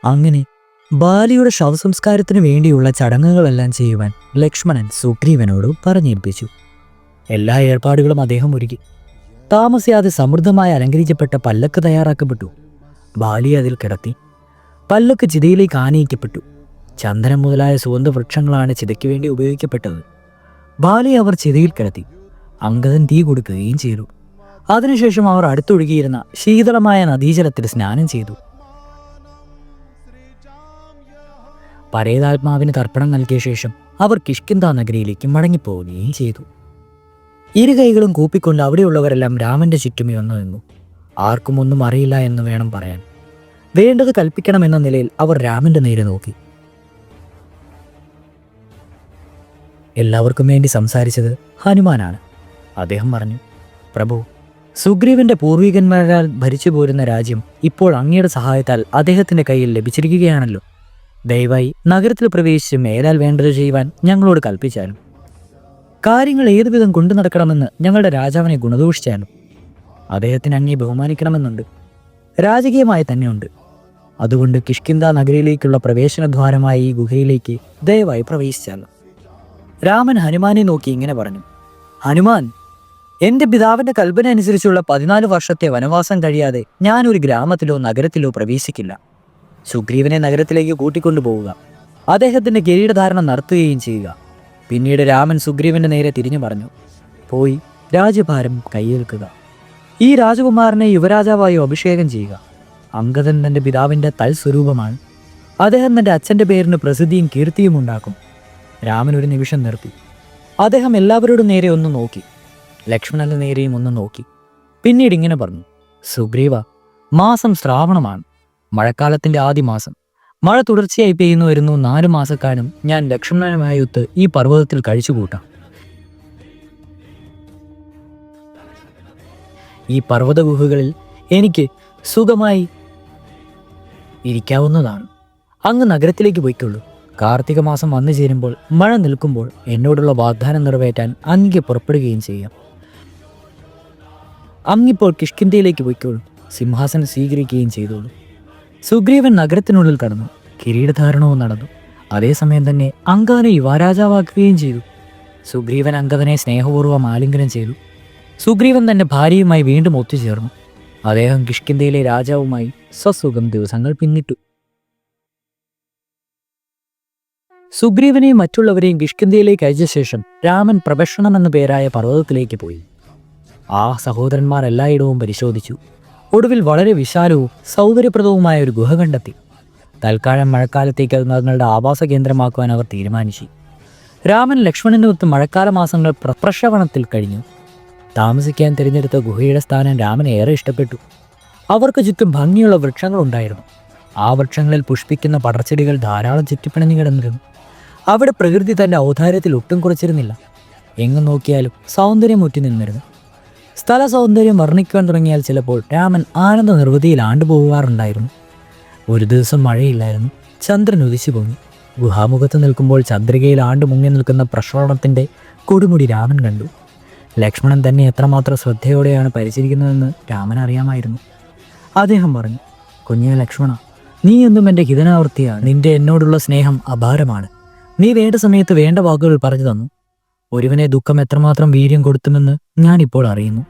അങ്ങനെ ബാലിയുടെ ശവസംസ്കാരത്തിന് വേണ്ടിയുള്ള ചടങ്ങുകളെല്ലാം ചെയ്യുവാൻ ലക്ഷ്മണൻ സുഗ്രീവനോട് പറഞ്ഞേൽപ്പിച്ചു. എല്ലാ ഏർപ്പാടുകളും അദ്ദേഹം ഒരുക്കി. താമസിയാതെ സമൃദ്ധമായി അലങ്കരിക്കപ്പെട്ട പല്ലക്ക് തയ്യാറാക്കപ്പെട്ടു. ബാലിയെ അതിൽ കിടത്തി. പല്ലക്ക് ചിതയിലേക്ക് ആനയിക്കപ്പെട്ടു. ചന്ദനം മുതലായ സുഗന്ധവൃക്ഷങ്ങളാണ് ചിതയ്ക്ക് വേണ്ടി ഉപയോഗിക്കപ്പെട്ടത്. ബാലിയെ അവർ ചിതയിൽ കിടത്തി. അംഗദൻ തീ കൊടുക്കുകയും ചെയ്തു. അതിനുശേഷം അവർ അടുത്തൊഴുകിയിരുന്ന ശീതളമായ നദീജലത്തിൽ സ്നാനം ചെയ്തു. പരേതാത്മാവിന് തർപ്പണം നൽകിയ ശേഷം അവർ കിഷ്കിന്ധാ നഗരിയിലേക്ക് മടങ്ങിപ്പോവുകയും ചെയ്തു. ഇരു കൈകളും കൂപ്പിക്കൊണ്ട് അവിടെയുള്ളവരെല്ലാം രാമന്റെ ചുറ്റുമേ വന്നു നിന്നു. ആർക്കും ഒന്നും അറിയില്ല എന്ന് വേണം പറയാൻ. വേണ്ടത് കൽപ്പിക്കണമെന്ന നിലയിൽ അവർ രാമന്റെ നേരെ നോക്കി. എല്ലാവർക്കും വേണ്ടി സംസാരിച്ചത് ഹനുമാനാണ്. അദ്ദേഹം പറഞ്ഞു, പ്രഭു, സുഗ്രീവന്റെ പൂർവികന്മാരാൽ ഭരിച്ചു പോരുന്ന രാജ്യം ഇപ്പോൾ അങ്ങയുടെ സഹായത്താൽ അദ്ദേഹത്തിന്റെ കയ്യിൽ ലഭിച്ചിരിക്കുകയാണല്ലോ. ദയവായി നഗരത്തിൽ പ്രവേശിച്ച് മേലാൽ വേണ്ടത് ചെയ്യുവാൻ ഞങ്ങളോട് കൽപ്പിച്ചാലും കാര്യങ്ങൾ ഏതുവിധം കൊണ്ടു നടക്കണമെന്ന് ഞങ്ങളുടെ രാജാവിനെ ഗുണദോഷിച്ചാലും അദ്ദേഹത്തിന് അങ്ങേ ബഹുമാനിക്കണമെന്നുണ്ട്. രാജകീയമായി തന്നെയുണ്ട്. അതുകൊണ്ട് കിഷ്കിന്ധാ നഗരിയിലേക്കുള്ള പ്രവേശനദ്വാരമായ ഈ ഗുഹയിലേക്ക് ദയവായി പ്രവേശിച്ചാലും. രാമൻ ഹനുമാനെ നോക്കി ഇങ്ങനെ പറഞ്ഞു, ഹനുമാൻ, എന്റെ പിതാവിന്റെ കൽപ്പന അനുസരിച്ചുള്ള 14 വർഷത്തെ വനവാസം കഴിയാതെ ഞാൻ ഒരു ഗ്രാമത്തിലോ നഗരത്തിലോ പ്രവേശിക്കില്ല. സുഗ്രീവനെ നഗരത്തിലേക്ക് കൂട്ടിക്കൊണ്ടുപോവുക, അദ്ദേഹത്തിന്റെ കിരീടധാരണം നടത്തുകയും ചെയ്യുക. പിന്നീട് രാമൻ സുഗ്രീവന്റെ നേരെ തിരിഞ്ഞു പറഞ്ഞു, പോയി രാജ്യഭാരം കയ്യേൽക്കുക. ഈ രാജകുമാരനെ യുവരാജാവായി അഭിഷേകം ചെയ്യുക. അംഗദൻ തന്റെ പിതാവിന്റെ തൽസ്വരൂപമാണ്. അദ്ദേഹം തന്റെ അച്ഛന്റെ പേരിന് പ്രസിദ്ധിയും കീർത്തിയും ഉണ്ടാക്കും. രാമൻ ഒരു നിമിഷം നിർത്തി. അദ്ദേഹം എല്ലാവരോടും നേരെ ഒന്ന് നോക്കി. ലക്ഷ്മണന്റെ നേരെയും ഒന്ന് നോക്കി. പിന്നീട് ഇങ്ങനെ പറഞ്ഞു, സുഗ്രീവ, മാസം ശ്രാവണമാണ്. മഴക്കാലത്തിന്റെ ആദ്യ മാസം. മഴ തുടർച്ചയായി പെയ്യുന്നു വരുന്നു. 4 മാസക്കാലം ഞാൻ ലക്ഷ്മണനുമായൊത്ത് ഈ പർവ്വതത്തിൽ കഴിച്ചുകൂട്ടാം. ഈ പർവ്വത ഗുഹകളിൽ എനിക്ക് സുഖമായി ഇരിക്കാവുന്നതാണ്. അങ്ങ് നഗരത്തിലേക്ക് പോയിക്കൊള്ളൂ. കാർത്തിക മാസം വന്നു ചേരുമ്പോൾ, മഴ നിൽക്കുമ്പോൾ എന്നോടുള്ള വാഗ്ദാനം നിറവേറ്റാൻ അങ്ങ് പുറപ്പെടുകയും ചെയ്യാം. അങ്ങിപ്പോൾ കിഷ്കിന്ധയിലേക്ക് പോയിക്കോളൂ. സിംഹാസനം സ്വീകരിക്കുകയും ചെയ്തോളൂ. സുഗ്രീവൻ നഗരത്തിനുള്ളിൽ കടന്നു. കിരീടധാരണവും നടന്നു. അതേസമയം തന്നെ അംഗദനെ യുവരാജാവാക്കുകയും ചെയ്തു. സുഗ്രീവൻ അംഗദനെ സ്നേഹപൂർവ്വം ആലിംഗനം ചെയ്തു. സുഗ്രീവൻ തന്റെ ഭാര്യയുമായി വീണ്ടും ഒത്തുചേർന്നു. അദ്ദേഹം കിഷ്കിന്ധയിലെ രാജാവുമായി സസുഖം ദിവസങ്ങൾ പിന്നിട്ടു. സുഗ്രീവനെയും മറ്റുള്ളവരെയും കിഷ്കിന്ധയിലേക്ക് അയച്ച ശേഷം രാമൻ പ്രഭക്ഷണം എന്ന പേരായ പർവ്വതത്തിലേക്ക് പോയി. ആ സഹോദരന്മാർ എല്ലായിടവും പരിശോധിച്ചു. ഒടുവിൽ വളരെ വിശാലവും സൗകര്യപ്രദവുമായ ഒരു ഗുഹ കണ്ടെത്തി. തൽക്കാലം മഴക്കാലത്തേക്ക് അത് തങ്ങളുടെ ആവാസ കേന്ദ്രമാക്കുവാൻ അവർ തീരുമാനിച്ചു. രാമൻ ലക്ഷ്മണനൊത്ത് മഴക്കാല മാസങ്ങൾ പ്രശ്രവണത്തിൽ കഴിഞ്ഞു. താമസിക്കാൻ തിരഞ്ഞെടുത്ത ഗുഹയുടെ സ്ഥാനം രാമന് ഏറെ ഇഷ്ടപ്പെട്ടു. അവർക്ക് ചുറ്റും ഭംഗിയുള്ള വൃക്ഷങ്ങളുണ്ടായിരുന്നു. ആ വൃക്ഷങ്ങളിൽ പുഷ്പിക്കുന്ന പടർച്ചെടികൾ ധാരാളം ചുറ്റിപ്പിണഞ്ഞു കിടന്നിരുന്നു. അവിടെ പ്രകൃതി തൻ്റെ ഔദാര്യത്തിൽ ഒട്ടും കുറച്ചിരുന്നില്ല. എങ്ങും നോക്കിയാലും സൗന്ദര്യം ഒറ്റി നിന്നിരുന്നു. സ്ഥല സൗന്ദര്യം വർണ്ണിക്കുവാൻ തുടങ്ങിയാൽ ചിലപ്പോൾ രാമൻ ആനന്ദ നിർവൃതിയിൽ ആണ്ടുപോകാറുണ്ടായിരുന്നു. ഒരു ദിവസം മഴയില്ലായിരുന്നു. ചന്ദ്രൻ ഉദിച്ചു പൊങ്ങി. ഗുഹാമുഖത്ത് നിൽക്കുമ്പോൾ ചന്ദ്രികയിൽ ആണ്ടു മുങ്ങി നിൽക്കുന്ന പ്രശ്രവണത്തിൻ്റെ കൊടുമുടി രാമൻ കണ്ടു. ലക്ഷ്മണൻ തന്നെ എത്രമാത്രം ശ്രദ്ധയോടെയാണ് പരിചരിക്കുന്നതെന്ന് രാമൻ അറിയാമായിരുന്നു. അദ്ദേഹം പറഞ്ഞു, കുഞ്ഞേ ലക്ഷ്മണ, നീ എന്നും എൻ്റെ ഹിതനാവൃത്തിയാണ്. നിന്റെ എന്നോടുള്ള സ്നേഹം അപാരമാണ്. നീ വേണ്ട സമയത്ത് വേണ്ട വാക്കുകൾ പറഞ്ഞു തന്നു. ഒരുവനെ ദുഃഖം എത്രമാത്രം വീര്യം കൊടുത്തുമെന്ന് ഞാനിപ്പോൾ അറിയുന്നു.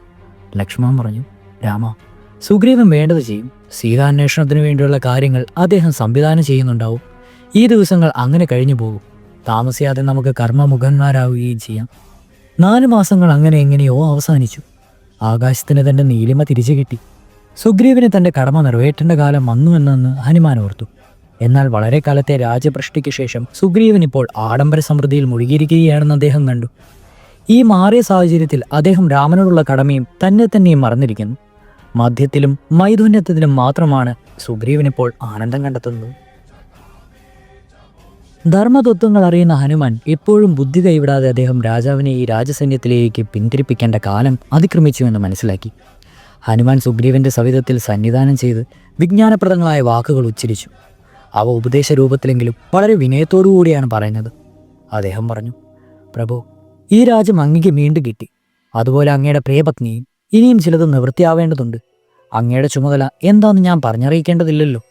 ലക്ഷ്മണൻ പറഞ്ഞു, രാമ, സുഗ്രീവൻ വേണ്ടത് ചെയ്യും. സീതാന്വേഷണത്തിന് വേണ്ടിയുള്ള കാര്യങ്ങൾ അദ്ദേഹം സംവിധാനം ചെയ്യുന്നുണ്ടാവും. ഈ ദിവസങ്ങൾ അങ്ങനെ കഴിഞ്ഞു പോകും. താമസിയാതെ നമുക്ക് കർമ്മമുഖന്മാരാവുകയും ചെയ്യാം. 4 മാസങ്ങൾ അങ്ങനെ എങ്ങനെയോ അവസാനിച്ചു. ആകാശത്തിന് തൻ്റെ നീലിമ തിരിച്ചു കിട്ടി. സുഗ്രീവന് തൻ്റെ കടമ നിറവേറ്റേണ്ട കാലം വന്നുവെന്ന് ഹനുമാൻ ഓർത്തു. എന്നാൽ വളരെ കാലത്തെ രാജഭ്രഷ്ടിക്ക് ശേഷം സുഗ്രീവൻ ഇപ്പോൾ ആഡംബര സമൃദ്ധിയിൽ മുഴുകിയിരിക്കുകയാണെന്ന് അദ്ദേഹം കണ്ടു. ഈ മാറിയ സാഹചര്യത്തിൽ അദ്ദേഹം രാമനോടുള്ള കടമയും തന്നെയും മറന്നിരിക്കുന്നു. മദ്യത്തിലും മൈഥുന്യത്തിലും മാത്രമാണ് സുഗ്രീവനിപ്പോൾ ആനന്ദം കണ്ടെത്തുന്നത്. ധർമ്മതത്വങ്ങൾ അറിയുന്ന ഹനുമാൻ എപ്പോഴും ബുദ്ധി കൈവിടാതെ അദ്ദേഹം രാജാവിനെ ഈ രാജസൈന്യത്തിലേക്ക് പിന്തിരിപ്പിക്കേണ്ട കാലം അതിക്രമിച്ചുവെന്ന് മനസ്സിലാക്കി. ഹനുമാൻ സുഗ്രീവന്റെ സവിധത്തിൽ സന്നിധാനം ചെയ്ത് വിജ്ഞാനപ്രദങ്ങളായ വാക്കുകൾ ഉച്ചരിച്ചു. അവ ഉപദേശ രൂപത്തിലെങ്കിലും വളരെ വിനയത്തോടുകൂടിയാണ് പറയുന്നത്. അദ്ദേഹം പറഞ്ഞു, പ്രഭു, ഈ രാജ്യം അങ്ങയ്ക്ക് വീണ്ടും കിട്ടി. അതുപോലെ അങ്ങയുടെ പ്രിയപത്നിയും. ഇനിയും ചിലത് നിവൃത്തിയാവേണ്ടതുണ്ട്. അങ്ങയുടെ ചുമതല എന്താണെന്ന് ഞാൻ പറഞ്ഞറിയിക്കേണ്ടതില്ലല്ലോ.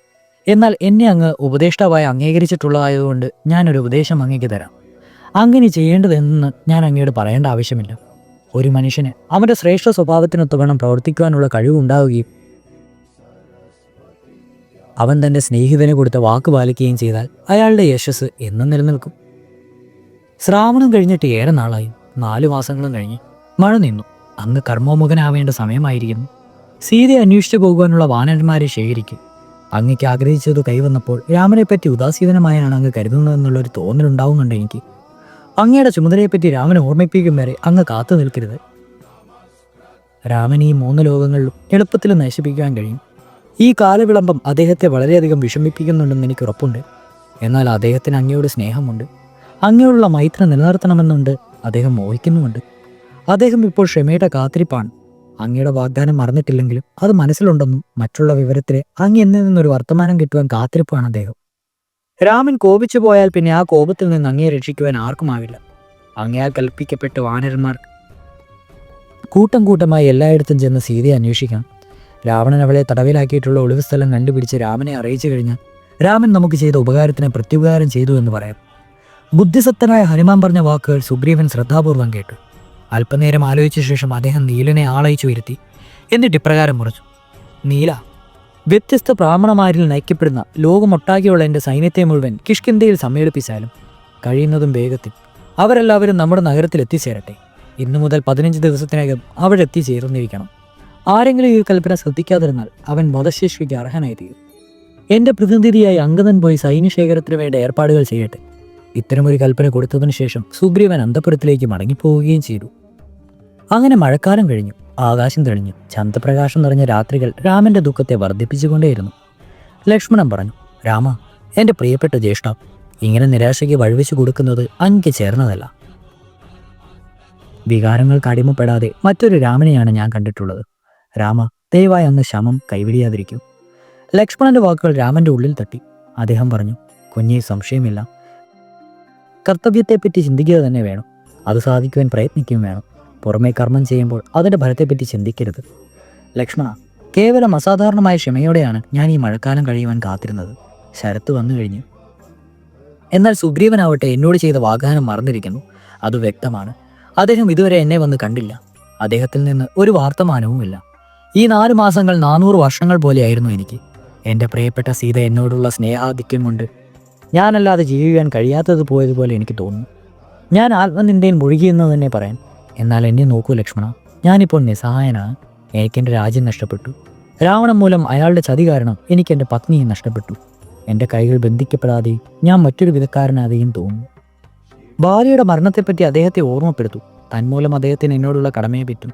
എന്നാൽ എന്നെ അങ്ങ് ഉപദേഷ്ടാവായി അംഗീകരിച്ചിട്ടുള്ളതായതുകൊണ്ട് ഞാനൊരു ഉപദേശം അങ്ങേക്ക് തരാം. അങ്ങനെ ചെയ്യേണ്ടതെന്ന് ഞാൻ അങ്ങയോട് പറയേണ്ട ആവശ്യമില്ല. ഒരു മനുഷ്യന് അവൻ്റെ ശ്രേഷ്ഠ സ്വഭാവത്തിനൊത്തവണ്ണം പ്രവർത്തിക്കുവാനുള്ള കഴിവുണ്ടാവുകയും അവൻ തൻ്റെ സ്നേഹിതന് കൊടുത്ത വാക്ക് പാലിക്കുകയും ചെയ്താൽ അയാളുടെ യശസ് എന്നും നിലനിൽക്കും. ശ്രാവണം കഴിഞ്ഞിട്ട് ഏറെ നാളായി. 4 മാസങ്ങളും കഴിഞ്ഞ് മഴ നിന്നു. അങ്ങ് കർമ്മോമുഖനാവേണ്ട സമയമായിരിക്കുന്നു. സീതയെ അന്വേഷിച്ചു പോകുവാനുള്ള വാനരന്മാരെ ശേഖരിക്കും. അങ്ങയ്ക്ക് ആഗ്രഹിച്ചത് കൈവന്നപ്പോൾ രാമനെപ്പറ്റി ഉദാസീനമായാണ് അങ്ങ് കരുതുന്നതെന്നുള്ളൊരു തോന്നലുണ്ടാവുന്നുണ്ട് എനിക്ക്. അങ്ങയുടെ ചുമതലയെപ്പറ്റി രാമനെ ഓർമ്മിപ്പിക്കും വരെ അങ്ങ് കാത്തു നിൽക്കരുത്. രാമൻ ഈ 3 ലോകങ്ങളിലും എളുപ്പത്തിൽ നശിപ്പിക്കാൻ കഴിയും. ഈ കാലവിളംബം അദ്ദേഹത്തെ വളരെയധികം വിഷമിപ്പിക്കുന്നുണ്ടെന്ന് എനിക്ക് ഉറപ്പുണ്ട്. എന്നാൽ അദ്ദേഹത്തിന് അങ്ങയോട് സ്നേഹമുണ്ട്. അങ്ങയോടുള്ള മൈത്രി നിലനിർത്തണമെന്നുണ്ട് അദ്ദേഹം മോഹിക്കുന്നുമുണ്ട്. അദ്ദേഹം ഇപ്പോൾ ക്ഷമയുടെ കാത്തിരിപ്പാണ്. അങ്ങയുടെ വാഗ്ദാനം മറന്നിട്ടില്ലെങ്കിലും അത് മനസ്സിലുണ്ടെന്നും മറ്റുള്ള വിവരത്തിലെ അങ്ങ് എന്നിൽ നിന്നൊരു വർത്തമാനം കിട്ടുവാൻ കാത്തിരിപ്പാണ് അദ്ദേഹം. രാമൻ കോപിച്ചു പോയാൽ പിന്നെ ആ കോപത്തിൽ നിന്ന് അങ്ങയെ രക്ഷിക്കുവാൻ ആർക്കുമാവില്ല. അങ്ങയാൽ കൽപ്പിക്കപ്പെട്ട് വാനരന്മാർ കൂട്ടം കൂട്ടമായി എല്ലായിടത്തും ചെന്ന് സീതയെ അന്വേഷിക്കാം. രാവണൻ അവളെ തടവിലാക്കിയിട്ടുള്ള ഒളിവ് സ്ഥലം കണ്ടുപിടിച്ച് രാമനെ അറിയിച്ചു കഴിഞ്ഞാൽ രാമൻ നമുക്ക് ചെയ്ത ഉപകാരത്തിന് പ്രത്യുപകാരം ചെയ്തു എന്ന് പറയാം. ബുദ്ധിസത്തനായ ഹനുമാൻ പറഞ്ഞ വാക്കുകൾ സുഗ്രീവൻ ശ്രദ്ധാപൂർവം കേട്ടു. അല്പനേരം ആലോചിച്ച ശേഷം അദ്ദേഹം നീലനെ ആളയച്ചു വരുത്തി. എന്നിട്ട് ഇപ്രകാരം മുറച്ചു: നീല, വ്യത്യസ്ത ബ്രാഹ്മണമാരിൽ നയിക്കപ്പെടുന്ന ലോകമൊട്ടാകെയുള്ള എൻ്റെ സൈന്യത്തെ മുഴുവൻ കിഷ്കിന്ധയിൽ സമ്മേളിപ്പിച്ചാലും കഴിയുന്നതും വേഗത്തിൽ അവരെല്ലാവരും നമ്മുടെ നഗരത്തിൽ എത്തിച്ചേരട്ടെ. ഇന്നു മുതൽ 15 ദിവസത്തിനകം അവിടെ എത്തിച്ചേർന്നിരിക്കണം. ആരെങ്കിലും ഈ കൽപ്പന ശ്രദ്ധിക്കാതിരുന്നാൽ അവൻ വധശിക്ഷയ്ക്ക് അർഹനായി തീരും. എൻ്റെ പ്രതിനിധിയായി അംഗദൻ പോയി സൈന്യശേഖരത്തിന് വേണ്ട ഏർപ്പാടുകൾ ചെയ്യട്ടെ. ഇത്തരമൊരു കൽപ്പന കൊടുത്തതിനു ശേഷം സുഗ്രീവൻ അന്തഃപുരത്തിലേക്ക് മടങ്ങിപ്പോവുകയും ചെയ്തു. അങ്ങനെ മഴക്കാലം കഴിഞ്ഞു. ആകാശം തെളിഞ്ഞു. ചന്ദ്രപ്രകാശം നിറഞ്ഞ രാത്രികൾ രാമന്റെ ദുഃഖത്തെ വർദ്ധിപ്പിച്ചുകൊണ്ടേയിരുന്നു. ലക്ഷ്മണൻ പറഞ്ഞു: രാമ, എൻ്റെ പ്രിയപ്പെട്ട ജ്യേഷ്ഠ, ഇങ്ങനെ നിരാശയ്ക്ക് വഴിവെച്ചു കൊടുക്കുന്നത് അങ്ങ് ചേർന്നതല്ല. വികാരങ്ങൾക്ക് അടിമപ്പെടാതെ മറ്റൊരു രാമനെയാണ് ഞാൻ കണ്ടിട്ടുള്ളത്. രാമ, ദയവായി അങ്ങ് ശമം കൈവിടിയാതിരിക്കൂ. ലക്ഷ്മണന്റെ വാക്കുകൾ രാമന്റെ ഉള്ളിൽ തട്ടി. അദ്ദേഹം പറഞ്ഞു: കുഞ്ഞെ, സംശയമില്ല. കർത്തവ്യത്തെപ്പറ്റി ചിന്തിക്കുക തന്നെ വേണം. അത് സാധിക്കുവാൻ പ്രയത്നിക്കുകയും വേണം. പുറമേ കർമ്മം ചെയ്യുമ്പോൾ അതിൻ്റെ ഫലത്തെപ്പറ്റി ചിന്തിക്കരുത്. ലക്ഷ്മണ, കേവലം അസാധാരണമായ ക്ഷമയോടെയാണ് ഞാൻ ഈ മഴക്കാലം കഴിയുവാൻ കാത്തിരുന്നത്. ശരത്ത് വന്നു കഴിഞ്ഞു. എന്നാൽ സുഗ്രീവനാവട്ടെ എന്നോട് ചെയ്ത വാഗ്ദാനം മറന്നിരിക്കുന്നു. അത് വ്യക്തമാണ്. അദ്ദേഹം ഇതുവരെ എന്നെ വന്ന് കണ്ടില്ല. അദ്ദേഹത്തിൽ നിന്ന് ഒരു വാർത്തമാനവുമില്ല. ഈ 4 മാസങ്ങൾ 400 വർഷങ്ങൾ പോലെയായിരുന്നു എനിക്ക്. എൻ്റെ പ്രിയപ്പെട്ട സീത എന്നോടുള്ള സ്നേഹാധിക്യം കൊണ്ട് ഞാനല്ലാതെ ജീവിക്കാൻ കഴിയാത്തത് പോയതുപോലെ എനിക്ക് തോന്നുന്നു. ഞാൻ ആത്മനിന്ദയിൽ മുഴുകിയെന്ന് തന്നെ പറയാൻ. എന്നാൽ എന്നെ നോക്കൂ ലക്ഷ്മണ, ഞാനിപ്പോൾ നിസ്സഹായനാണ്. എനിക്കെൻ്റെ രാജ്യം നഷ്ടപ്പെട്ടു. രാവണൻ മൂലം അയാളുടെ ചതി കാരണം എനിക്ക് എൻ്റെ പത്നിയെ നഷ്ടപ്പെട്ടു. എൻ്റെ കൈകൾ ബന്ധിക്കപ്പെടാതെയും ഞാൻ മറ്റൊരു വിധക്കാരനാതെയും തോന്നുന്നു. ഭാര്യയുടെ മരണത്തെപ്പറ്റി അദ്ദേഹത്തെ ഓർമ്മപ്പെടുത്തു. തന്മൂലം അദ്ദേഹത്തിന് എന്നോടുള്ള കടമയെ പറ്റും.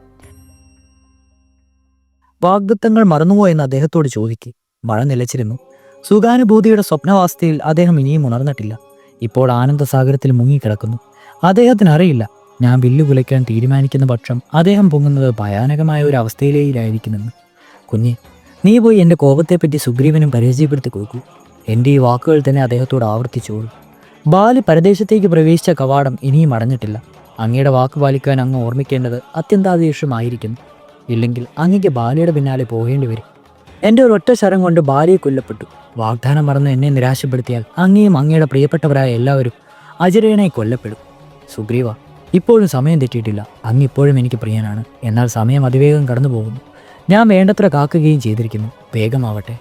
വാഗ്ദത്തങ്ങൾ മറന്നുവോ എന്ന് അദ്ദേഹത്തോട് ചോദിക്കുക. മഴ നിലച്ചിരുന്നു. സുഖാനുഭൂതിയുടെ സ്വപ്നവാസ്ഥയിൽ അദ്ദേഹം ഇനിയും ഉണർന്നിട്ടില്ല. ഇപ്പോൾ ആനന്ദസാഗരത്തിൽ മുങ്ങിക്കിടക്കുന്നു. അദ്ദേഹത്തിന് അറിയില്ല, ഞാൻ വില്ലു കുലയ്ക്കാൻ തീരുമാനിക്കുന്ന പക്ഷം അദ്ദേഹം പൊങ്ങുന്നത് ഭയാനകമായ ഒരു അവസ്ഥയിലേക്കായിരിക്കുമെന്ന്. കുഞ്ഞെ, നീ പോയി എൻ്റെ കോപത്തെപ്പറ്റി സുഗ്രീവനും പരിചയപ്പെടുത്തി കൊടുക്കൂ. എൻ്റെ ഈ വാക്കുകൾ തന്നെ അദ്ദേഹത്തോട് ആവർത്തിച്ചോളൂ. ബാലി പരദേശത്തേക്ക് പ്രവേശിച്ച കവാടം ഇനിയും അടഞ്ഞിട്ടില്ല. അങ്ങയുടെ വാക്ക് പാലിക്കാൻ അങ്ങ് ഓർമ്മിക്കേണ്ടത് അത്യന്താപേക്ഷിതമായിരിക്കുന്നു. ഇല്ലെങ്കിൽ അങ്ങയ്ക്ക് ബാലിയുടെ പിന്നാലെ പോകേണ്ടി വരും. എൻ്റെ ഒരൊറ്റ ശരം കൊണ്ട് ബാലിയെ കൊല്ലപ്പെട്ടു. വാഗ്ദാനം മറന്ന് എന്നെ നിരാശപ്പെടുത്തിയാൽ അങ്ങയും അങ്ങയുടെ പ്രിയപ്പെട്ടവരായ എല്ലാവരും അജരേണായി കൊല്ലപ്പെടും. സുഗ്രീവ, ഇപ്പോഴും സമയം തെറ്റിയിട്ടില്ല. അങ്ങ് ഇപ്പോഴും എനിക്ക് പ്രിയനാണ്. എന്നാൽ സമയം അതിവേഗം കടന്നു പോകുന്നു. ഞാൻ വേണ്ടത്ര കാക്കുകയും ചെയ്തിരിക്കുന്നു. വേഗമാവട്ടെ.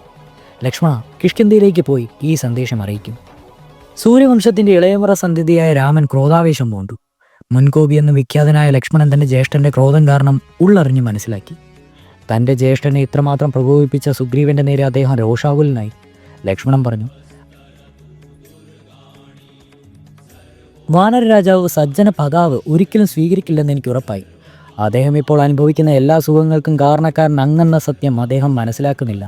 ലക്ഷ്മണ, കിഷ്കിന്ധയിലേക്ക് പോയി ഈ സന്ദേശം അറിയിക്കും. സൂര്യവംശത്തിൻ്റെ ഇളയമുറ സന്ധിതിയായ രാമൻ ക്രോധാവേശം പൂണ്ടു. മുൻകോപി എന്ന് വിഖ്യാതനായ ലക്ഷ്മണൻ തൻ്റെ ജ്യേഷ്ഠൻ്റെ ക്രോധം കാരണം ഉള്ളറിഞ്ഞ് മനസ്സിലാക്കി. തൻ്റെ ജ്യേഷ്ഠനെ ഇത്രമാത്രം പ്രകോപിപ്പിച്ച സുഗ്രീവന്റെ നേരെ അദ്ദേഹം രോഷാകുലനായി. ലക്ഷ്മണൻ പറഞ്ഞു: വാനര രാജാവ് സജ്ജന പതാവ് ഒരിക്കലും സ്വീകരിക്കില്ലെന്ന് എനിക്ക് ഉറപ്പായി. അദ്ദേഹം ഇപ്പോൾ അനുഭവിക്കുന്ന എല്ലാ സുഖങ്ങൾക്കും കാരണക്കാരൻ അങ്ങെന്ന സത്യം അദ്ദേഹം മനസ്സിലാക്കുന്നില്ല.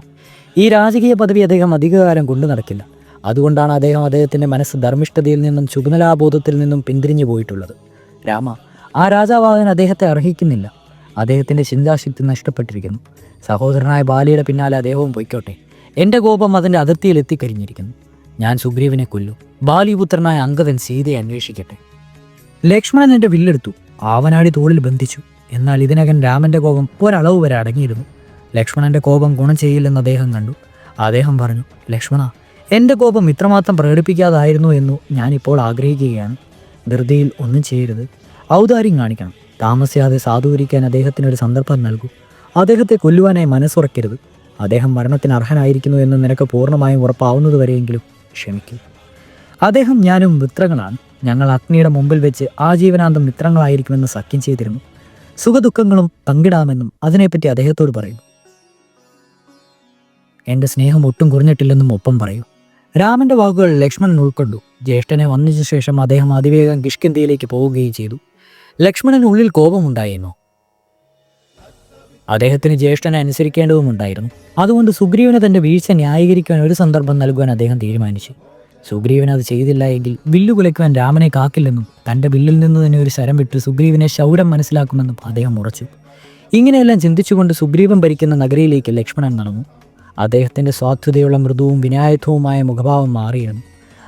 ഈ രാജകീയ പദവി അദ്ദേഹം അധികകാലം കൊണ്ടു നടക്കില്ല. അതുകൊണ്ടാണ് അദ്ദേഹത്തിൻ്റെ മനസ്സ് ധർമ്മിഷ്ഠതയിൽ നിന്നും ചുഗുനലാബോധത്തിൽ നിന്നും പിന്തിരിഞ്ഞു പോയിട്ടുള്ളത്. രാമ, ആ രാജാവാകാൻ അദ്ദേഹത്തെ അർഹിക്കുന്നില്ല. അദ്ദേഹത്തിൻ്റെ ചിന്താശക്തി നഷ്ടപ്പെട്ടിരിക്കുന്നു. സഹോദരനായ ബാലിയുടെ പിന്നാലെ അദ്ദേഹവും പൊയ്ക്കോട്ടെ. എൻ്റെ കോപം അതിൻ്റെ അതിർത്തിയിൽ എത്തിക്കഴിഞ്ഞിരിക്കുന്നു. ഞാൻ സുഗ്രീവനെ കൊല്ലു. ബാലിപുത്രനായ അംഗദൻ സീതയെ അന്വേഷിക്കട്ടെ. ലക്ഷ്മണൻ എൻ്റെ വില്ലെടുത്തു. ആവനാടി തോളിൽ ബന്ധിച്ചു. എന്നാൽ ഇതിനകം രാമൻ്റെ കോപം ഒരളവ് വരെ അടങ്ങിയിരുന്നു. ലക്ഷ്മണൻ്റെ കോപം ഗുണം ചെയ്യില്ലെന്ന് അദ്ദേഹം കണ്ടു. അദ്ദേഹം പറഞ്ഞു, ലക്ഷ്മണ, എൻ്റെ കോപം ഇത്രമാത്രം പ്രകടിപ്പിക്കാതായിരുന്നു എന്നു ഞാനിപ്പോൾ ആഗ്രഹിക്കുകയാണ്. ധൃതിയിൽ ഒന്നും ചെയ്യരുത്, ഔദാര്യം കാണിക്കണം. താമസിയാതെ സാധൂകരിക്കാൻ അദ്ദേഹത്തിനൊരു സന്ദർഭം നൽകൂ. അദ്ദേഹത്തെ കൊല്ലുവാനായി മനസ്സുറക്കരുത്. അദ്ദേഹം മരണത്തിന് അർഹനായിരിക്കുന്നു എന്ന് നിനക്ക് പൂർണ്ണമായും ഉറപ്പാവുന്നതുവരെയെങ്കിലും ക്ഷമിക്കൂ. അദ്ദേഹം ഞാനും മിത്രങ്ങളാണ്. ഞങ്ങൾ അഗ്നിയുടെ മുമ്പിൽ വെച്ച് ആജീവനാന്തം മിത്രങ്ങളായിരിക്കുമെന്ന് സഖ്യം ചെയ്തിരുന്നു. സുഖദുഃഖങ്ങളും പങ്കിടാമെന്നും അതിനെപ്പറ്റി അദ്ദേഹത്തോട് പറയും. എൻ്റെ സ്നേഹം ഒട്ടും കുറഞ്ഞിട്ടില്ലെന്നും ഒപ്പം പറയൂ. രാമൻ്റെ വാക്കുകൾ ലക്ഷ്മണൻ ഉൾക്കൊണ്ടു. ജ്യേഷ്ഠനെ വന്നിച്ച ശേഷം അദ്ദേഹം അതിവേഗം കിഷ്കിന്ധ്യയിലേക്ക് പോവുകയും ചെയ്തു. ലക്ഷ്മണന് ഉള്ളിൽ കോപമുണ്ടായിരുന്നു. അദ്ദേഹത്തിന് ജ്യേഷ്ഠനെ അനുസരിക്കേണ്ടതുമുണ്ടായിരുന്നു. അതുകൊണ്ട് സുഗ്രീവന് തൻ്റെ വീഴ്ച ന്യായീകരിക്കാൻ ഒരു സന്ദർഭം നൽകുവാൻ അദ്ദേഹം തീരുമാനിച്ചു. സുഗ്രീവൻ അത് ചെയ്തില്ല എങ്കിൽ വില്ലു കുലയ്ക്കുവാൻ രാമനെ കാക്കില്ലെന്നും തൻ്റെ വില്ലിൽ നിന്ന് തന്നെ ഒരു ശരം വിട്ട് സുഗ്രീവനെ ശൗര്യം മനസ്സിലാക്കുമെന്നും അദ്ദേഹം ഉറച്ചു. ഇങ്ങനെയെല്ലാം ചിന്തിച്ചുകൊണ്ട് സുഗ്രീവൻ ഭരിക്കുന്ന നഗരിയിലേക്ക് ലക്ഷ്മണൻ നടന്നു. അദ്ദേഹത്തിൻ്റെ സ്വാത്വതയുള്ള മൃദുവും വിനായകവുമായ മുഖഭാവം മാറിയിരുന്നു.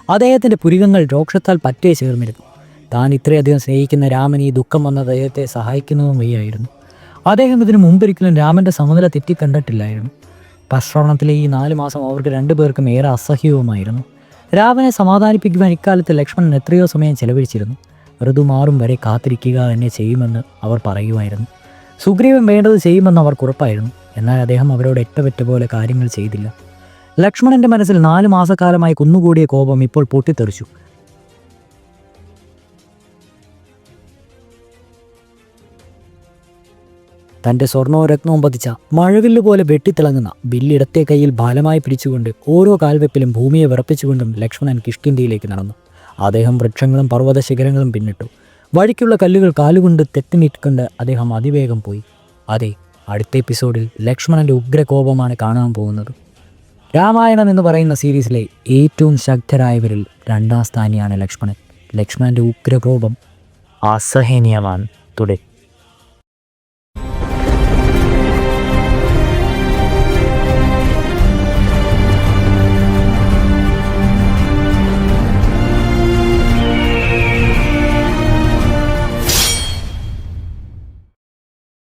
അദ്ദേഹത്തിൻ്റെ പുരികങ്ങൾ രോക്ഷത്താൽ പറ്റേ ചേർന്നിരുന്നു. താൻ ഇത്രയധികം സ്നേഹിക്കുന്ന രാമൻ ഈ ദുഃഖം വന്ന അദ്ദേഹത്തെ സഹായിക്കുന്നതും വയ്യായിരുന്നു. അദ്ദേഹം ഇതിനു മുമ്പൊരിക്കലും രാമൻ്റെ സമനില തെറ്റിക്കണ്ടിട്ടില്ലായിരുന്നു. പശ്രവണത്തിലെ ഈ 4 മാസം അവർക്ക് രണ്ടുപേർക്കും ഏറെ അസഹ്യവുമായിരുന്നു. രാമനെ സമാധാനിപ്പിക്കുവാൻ ഇക്കാലത്ത് ലക്ഷ്മണൻ എത്രയോ സമയം ചെലവഴിച്ചിരുന്നു. ഋതു മാറും വരെ കാത്തിരിക്കുക തന്നെ ചെയ്യുമെന്ന് അവർ പറയുമായിരുന്നു. സുഗ്രീവൻ വേണ്ടത് ചെയ്യുമെന്ന് അവർക്ക് ഉറപ്പായിരുന്നു. എന്നാൽ അദ്ദേഹം അവരോട് എട്ടവറ്റ പോലെ കാര്യങ്ങൾ ചെയ്തില്ല. ലക്ഷ്മണന്റെ മനസ്സിൽ 4 മാസക്കാലമായി കുന്നുകൂടിയ കോപം ഇപ്പോൾ പൊട്ടിത്തെറിച്ചു. തൻ്റെ സ്വർണവും രത്നവും പതിച്ച മഴവില്ല് പോലെ വെട്ടിത്തിളങ്ങുന്ന വില്ലിടത്തെ കയ്യിൽ ബലമായി പിടിച്ചുകൊണ്ട് ഓരോ കാൽവെപ്പിലും ഭൂമിയെ വിറപ്പിച്ചുകൊണ്ടും ലക്ഷ്മണൻ കിഷ്കിന്ധ്യയിലേക്ക് നടന്നു. അദ്ദേഹം വൃക്ഷങ്ങളും പർവ്വത ശിഖരങ്ങളും പിന്നിട്ടു. വഴിക്കുള്ള കല്ലുകൾ കാലുകൊണ്ട് തെറ്റിനിട്ടുകൊണ്ട് അദ്ദേഹം അതിവേഗം പോയി. അതെ, അടുത്ത എപ്പിസോഡിൽ ലക്ഷ്മണൻ്റെ ഉഗ്രകോപമാണ് കാണാൻ പോകുന്നത്. രാമായണം എന്ന് പറയുന്ന സീരീസിലെ ഏറ്റവും ശക്തരായവരിൽ 2ാം സ്ഥാനിയാണ് ലക്ഷ്മണൻ. ലക്ഷ്മണൻ്റെ ഉഗ്രകോപം അസഹനീയമാണ്. തുടരും.